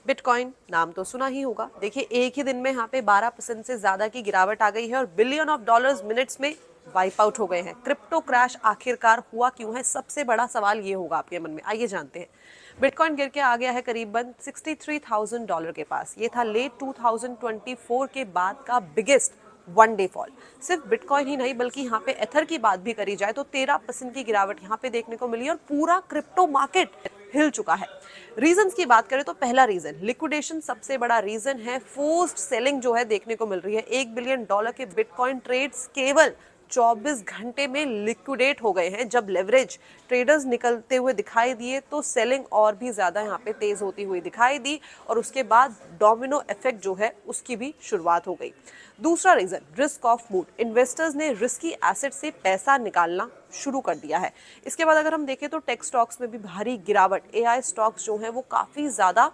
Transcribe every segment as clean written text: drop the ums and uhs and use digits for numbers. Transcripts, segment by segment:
Bitcoin नाम तो सुना ही होगा। देखिए एक ही दिन में यहाँ पे 12% से ज्यादा की गिरावट आ गई है और बिलियन ऑफ डॉलर्स मिनट्स में वाइप आउट हो गए हैं। क्रिप्टो क्रैश आखिरकार हुआ क्यों है, सबसे बड़ा सवाल ये होगा आपके मन में। आइए जानते हैं। बिटकॉइन गिर के आ गया है करीबन $63,000 के पास। ये था लेट 2024 के बाद का बिगेस्ट वन डे फॉल। सिर्फ बिटकॉइन ही नहीं बल्कि यहाँ पे एथर की बात भी करी जाए तो 13% की गिरावट यहाँ पे देखने को मिली और पूरा क्रिप्टो मार्केट हिल चुका है। रीजंस की बात करें तो पहला रीजन लिक्विडेशन सबसे बड़ा रीजन है। फोर्स्ड सेलिंग जो है देखने को मिल रही है। $1 बिलियन के बिटकॉइन ट्रेड्स केवल 24 घंटे में लिक्विडेट हो गए हैं। जब लेवरेज ट्रेडर्स निकलते हुए दिखाई दिए तो सेलिंग और भी ज्यादा यहाँ पे तेज होती हुई दिखाई दी और उसके बाद डोमिनो इफेक्ट जो है उसकी भी शुरुआत हो गई। दूसरा reason risk of mood. Investors ने रिस्की एसेट से पैसा निकालना शुरू कर दिया है। इसके बाद अगर हम देखें तो टेक स्टॉक्स में भी भारी गिरावट। एआई स्टॉक्स जो है वो काफी ज्यादा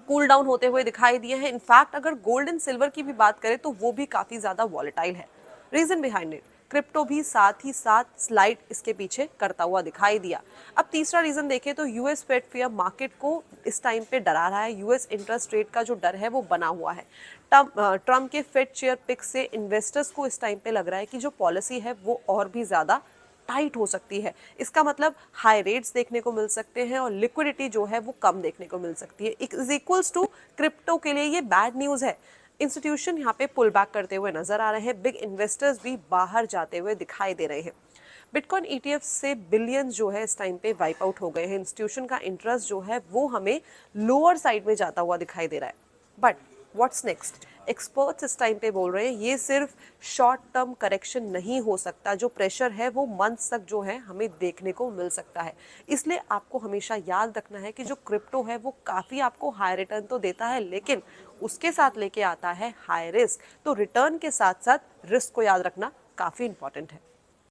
कूल डाउन होते हुए दिखाई दिए हैं। इनफैक्ट अगर गोल्ड एंड सिल्वर की भी बात करें तो वो भी काफी ज्यादा वॉलेटाइल है। रीजन बिहाइंड इट क्रिप्टो भी साथ ही साथ स्लाइड इसके पीछे करता हुआ दिखाई दिया। अब तीसरा रीजन देखें तो यूएस फेड फियर मार्केट को इस टाइम पे डरा रहा है। यूएस इंटरेस्ट रेट का जो डर है वो बना हुआ है। ट्रम्प के फेड चेयर पिक से इन्वेस्टर्स को इस टाइम पे लग रहा है कि जो पॉलिसी है वो और भी ज्यादा टाइट हो सकती है। इसका मतलब हाई रेट्स देखने को मिल सकते हैं और लिक्विडिटी जो है वो कम देखने को मिल सकती है। इज इक्वल्स टू क्रिप्टो के लिए ये बैड न्यूज है। इंस्टीट्यूशन यहाँ पे पुल बैक करते हुए नजर आ रहे हैं। बिग इन्वेस्टर्स भी बाहर जाते हुए दिखाई दे रहे हैं। बिटकॉइन ईटीएफ से बिलियन जो है इस टाइम पे वाइप आउट हो गए हैं। इंस्टीट्यूशन का इंटरेस्ट जो है वो हमें लोअर साइड में जाता हुआ दिखाई दे रहा है। But what's next? एक्सपर्ट्स इस टाइम पे बोल रहे हैं ये सिर्फ शॉर्ट टर्म करेक्शन नहीं हो सकता। जो प्रेशर है वो मंथ्स तक जो है हमें देखने को मिल सकता है। इसलिए आपको हमेशा याद रखना है कि जो क्रिप्टो है वो काफ़ी आपको हाई रिटर्न तो देता है लेकिन उसके साथ लेके आता है हाई रिस्क। तो रिटर्न के साथ साथ रिस्क को याद रखना काफ़ी इंपॉर्टेंट है।